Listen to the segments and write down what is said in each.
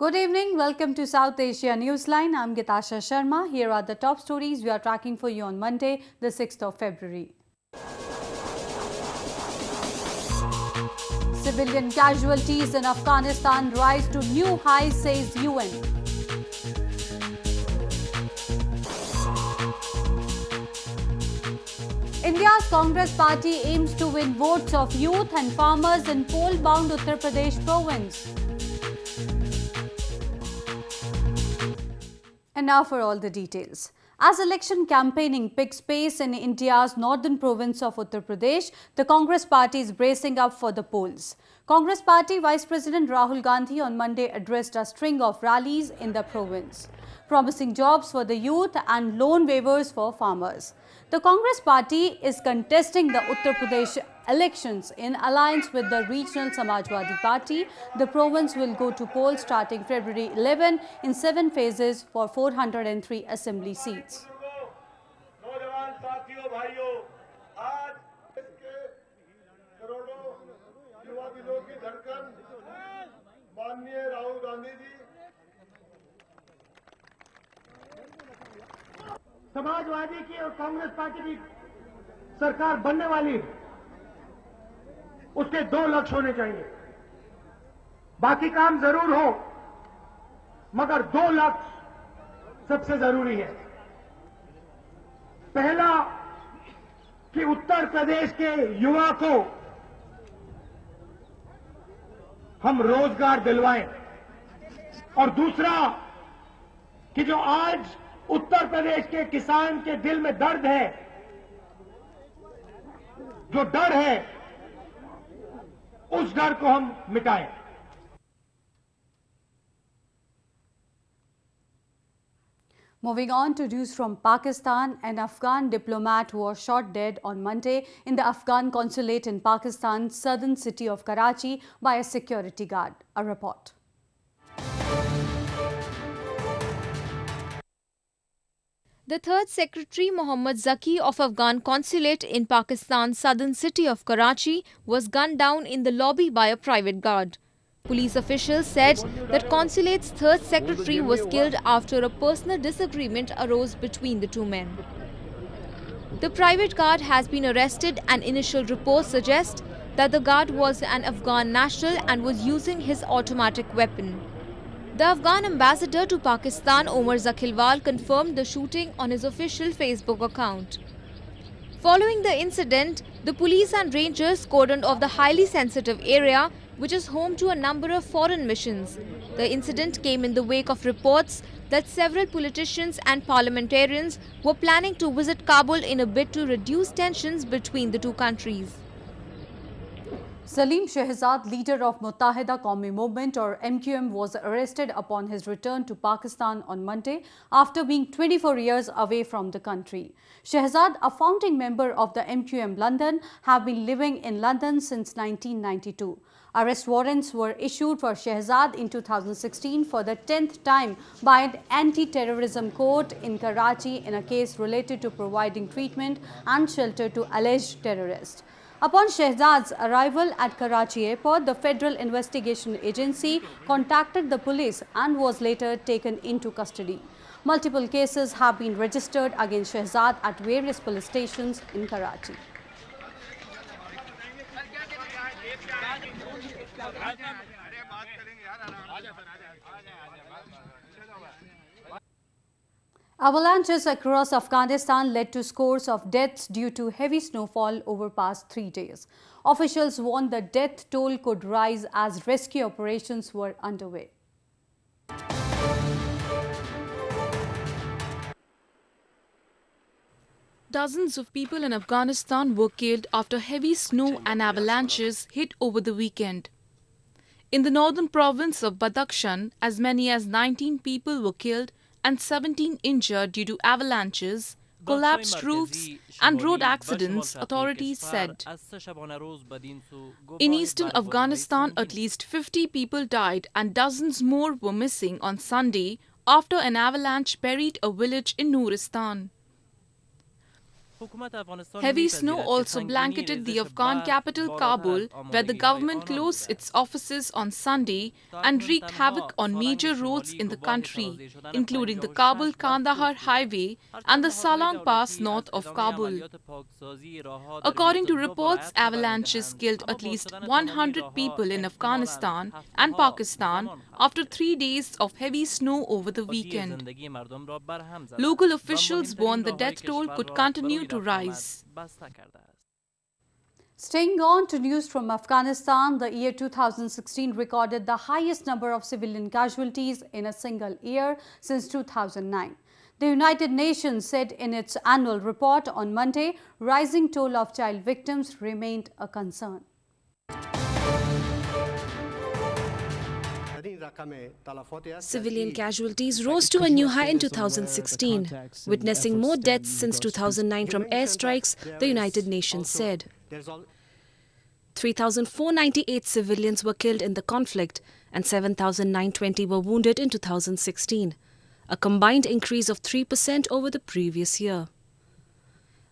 Good evening. Welcome to South Asia Newsline. I'm Gitasha Sharma. Here are the top stories we are tracking for you on Monday, the 6th of February. Civilian casualties in Afghanistan rise to new highs, says UN. India's Congress party aims to win votes of youth and farmers in poll-bound Uttar Pradesh province. And now for all the details. As election campaigning picks pace in India's northern province of Uttar Pradesh, the Congress party is bracing up for the polls. Congress party Vice President Rahul Gandhi on Monday addressed a string of rallies in the province, promising jobs for the youth and loan waivers for farmers. The Congress party is contesting the Uttar Pradesh elections in alliance with the regional Samajwadi Party. The province will go to polls starting February 11 in 7 phases for 403 assembly seats. Samajwadi की और Congress party की सरकार बनने वाली है, उसके 2 लक्ष्य होने चाहिए। बाकी काम जरूर हो, मगर 2 लक्ष्य सबसे जरूरी है। पहला कि उत्तर प्रदेश के युवा को हम रोजगार दिलवाएं, और दूसरा कि जो आज उत्तर प्रदेश के किसान के दिल में दर्द है, जो डर है, उस डर को हम मिटाएं। Moving on to news from Pakistan, an Afghan diplomat was shot dead on Monday in the Afghan consulate in Pakistan's southern city of Karachi by a security guard. A report. The third secretary, Mohammad Zaki of Afghan consulate in Pakistan's southern city of Karachi, was gunned down in the lobby by a private guard. Police officials said that consulate's third secretary was killed after a personal disagreement arose between the two men. The private guard has been arrested, and initial reports suggest that the guard was an Afghan national and was using his automatic weapon. The Afghan ambassador to Pakistan, Omar Zakhilwal, confirmed the shooting on his official Facebook account. Following the incident, the police and rangers cordoned off the highly sensitive area, which is home to a number of foreign missions. The incident came in the wake of reports that several politicians and parliamentarians were planning to visit Kabul in a bid to reduce tensions between the two countries. Salim Shahrazad, leader of Muttahida Qawmi Movement or MQM, was arrested upon his return to Pakistan on Monday after being 24 years away from the country. Shahrazad, a founding member of the MQM London, have been living in London since 1992. Arrest warrants were issued for Shahrazad in 2016 for the 10th time by an anti-terrorism court in Karachi in a case related to providing treatment and shelter to alleged terrorists. Upon Shahzad's arrival at Karachi airport, the Federal Investigation Agency contacted the police and was later taken into custody. Multiple cases have been registered against Shahzad at various police stations in Karachi. Avalanches across Afghanistan led to scores of deaths due to heavy snowfall over past 3 days. Officials warned the death toll could rise as rescue operations were underway. Dozens of people in Afghanistan were killed after heavy snow and avalanches hit over the weekend. In the northern province of Badakhshan, as many as 19 people were killed and 17 injured due to avalanches, collapsed roofs and road accidents, authorities said. In eastern Afghanistan, at least 50 people died and dozens more were missing on Sunday after an avalanche buried a village in Nuristan. Heavy snow also blanketed the Afghan capital Kabul, where the government closed its offices on Sunday and wreaked havoc on major roads in the country, including the Kabul-Kandahar highway and the Salang Pass north of Kabul. According to reports, avalanches killed at least 100 people in Afghanistan and Pakistan after 3 days of heavy snow over the weekend. Local officials warned the death toll could continue to rise. Staying on to news from Afghanistan, the year 2016 recorded the highest number of civilian casualties in a single year since 2009. The United Nations said in its annual report on Monday, rising toll of child victims remained a concern. Civilian casualties rose to a new high in 2016, witnessing more deaths since 2009 from airstrikes, the United Nations said. 3,498 civilians were killed in the conflict and 7,920 were wounded in 2016, a combined increase of 3% over the previous year.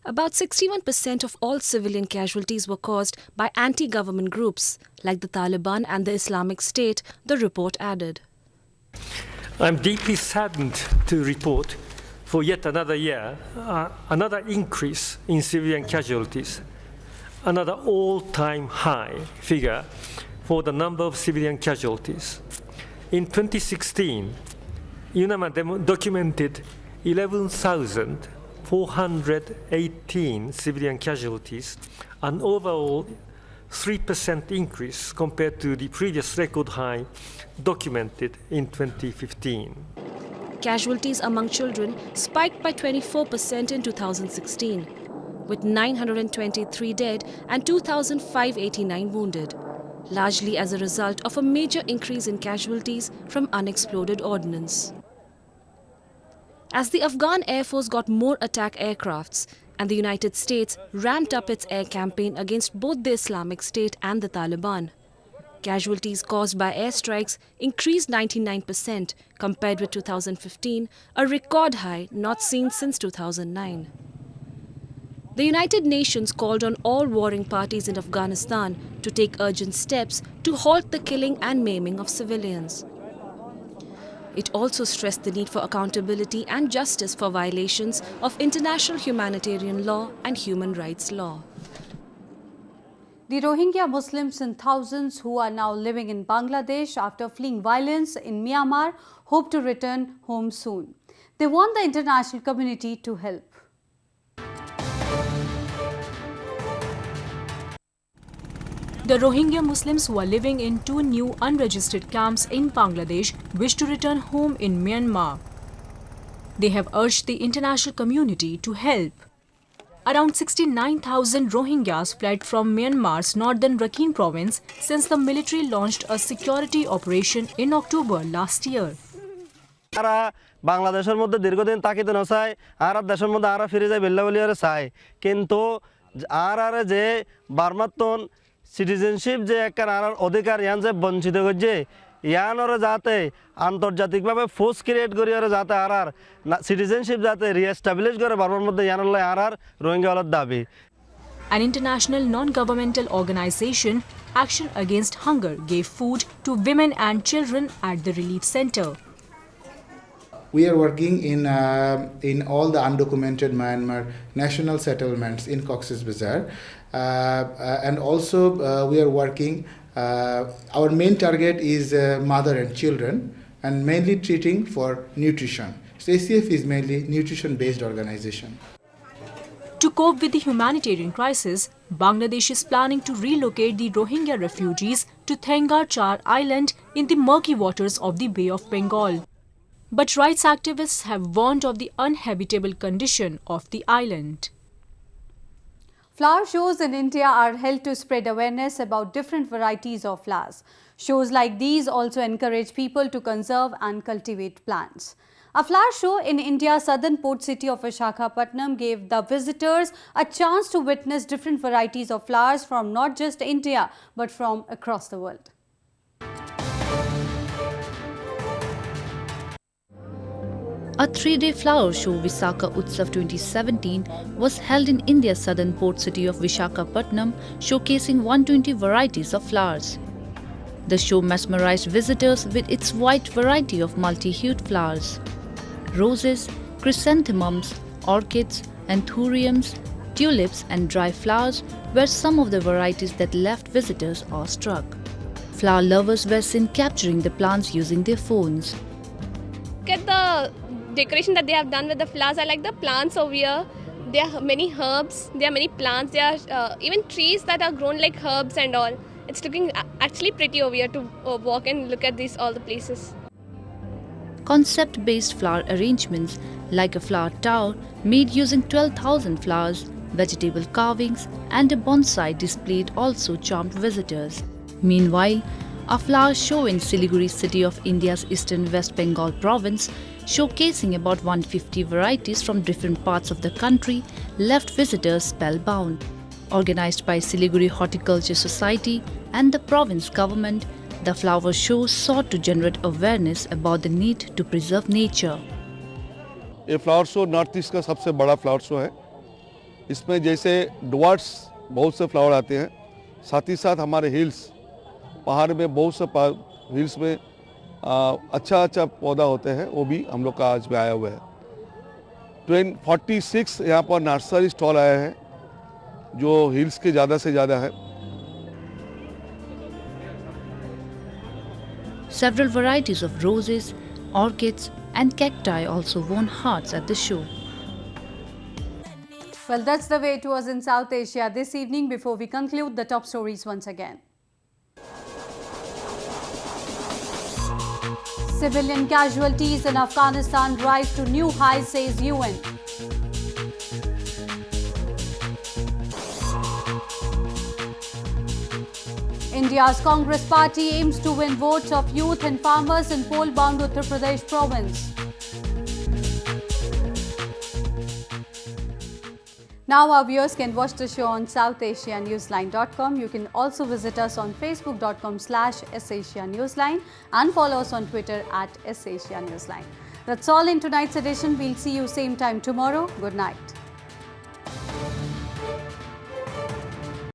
About 61% of all civilian casualties were caused by anti-government groups like the Taliban and the Islamic State, the report added. I'm deeply saddened to report for yet another year, another increase in civilian casualties, another all-time high figure for the number of civilian casualties. In 2016, UNAMA documented 11,418 civilian casualties, an overall 3% increase compared to the previous record high documented in 2015. Casualties among children spiked by 24% in 2016, with 923 dead and 2,589 wounded, largely as a result of a major increase in casualties from unexploded ordnance. As the Afghan Air Force got more attack aircrafts and the United States ramped up its air campaign against both the Islamic State and the Taliban, casualties caused by airstrikes increased 99% compared with 2015, a record high not seen since 2009. The United Nations called on all warring parties in Afghanistan to take urgent steps to halt the killing and maiming of civilians. It also stressed the need for accountability and justice for violations of international humanitarian law and human rights law. The Rohingya Muslims in thousands who are now living in Bangladesh after fleeing violence in Myanmar hope to return home soon. They want the international community to help. The Rohingya Muslims who are living in 2 new unregistered camps in Bangladesh wish to return home in Myanmar. They have urged the international community to help. Around 69,000 Rohingyas fled from Myanmar's northern Rakhine province since the military launched a security operation in October last year. বাংলাদেশের মধ্যে দীর্ঘদিন তাকিদ না চায় আর দেশের মধ্যে আর ফিরে যায় বেল্লা বলি আর চায় কিন্তু আর যে বার্মাতন সিটিজেনশিপ যে একটা আর অধিকার ইয়ান যে বঞ্চিত করছে ইয়ান ওরা যাতে আন্তর্জাতিকভাবে ফোর্স ক্রিয়েট করি ওরা যাতে আর সিটিজেনশিপ যাতে রিএস্টাবলিশ করে বার্মার মধ্যে ইয়ান আর রোহিঙ্গা হলার দাবি An international non-governmental organization, Action Against Hunger, gave food to women and children at the relief center. We are working in all the undocumented Myanmar national settlements in Cox's Bazar, and also we are working. Our main target is mother and children, and mainly treating for nutrition. So ACF is mainly nutrition-based organization. To cope with the humanitarian crisis, Bangladesh is planning to relocate the Rohingya refugees to Thengar Char Island in the murky waters of the Bay of Bengal. But rights activists have warned of the uninhabitable condition of the island. Flower shows in India are held to spread awareness about different varieties of flowers. Shows like these also encourage people to conserve and cultivate plants. A flower show in India's southern port city of Visakhapatnam gave the visitors a chance to witness different varieties of flowers from not just India but from across the world. A 3-day flower show, Visakha Utsav 2017, was held in India's southern port city of Visakhapatnam, showcasing 120 varieties of flowers. The show mesmerized visitors with its wide variety of multi-hued flowers. Roses, chrysanthemums, orchids, anthuriums, tulips and dry flowers were some of the varieties that left visitors awestruck. Flower lovers were seen capturing the plants using their phones. Look at the decoration that they have done with the flowers. I like the plants over here. There are many herbs, there are many plants, there are even trees that are grown like herbs and all. It's looking actually pretty over here to walk and look at all the places. Concept-based flower arrangements like a flower tower made using 12,000 flowers, vegetable carvings and a bonsai displayed also charmed visitors. Meanwhile, a flower show in Siliguri city of India's eastern West Bengal province, showcasing about 150 varieties from different parts of the country, left visitors spellbound. Organized by Siliguri Horticulture Society and the province government, the flower show sought to generate awareness about the need to preserve nature. ये flower show north east का सबसे बड़ा flower show है। इसमें जैसे डवर्ट्स बहुत से flower आते हैं, साथ ही साथ हमारे हिल्स पहाड़ में बहुत से हिल्स में अच्छा पौधा होते हैं, वो भी हम लोग का आज में आया हुआ है। 46 यहाँ पर नर्सरी स्टॉल आया है जो हिल्स के ज़्यादा से ज़्यादा है। Several varieties of roses, orchids and cacti also won hearts at the show. Well, that's the way it was in South Asia this evening. Before we conclude, the top stories once again. Civilian casualties in Afghanistan rise to new highs, says UN. India's Congress party aims to win votes of youth and farmers in poll-bound Uttar Pradesh province. Now our viewers can watch the show on SouthAsiaNewsline.com. You can also visit us on Facebook.com/SAsiaNewsline and follow us on Twitter @SAsiaNewsline. That's all in tonight's edition. We'll see you same time tomorrow. Good night.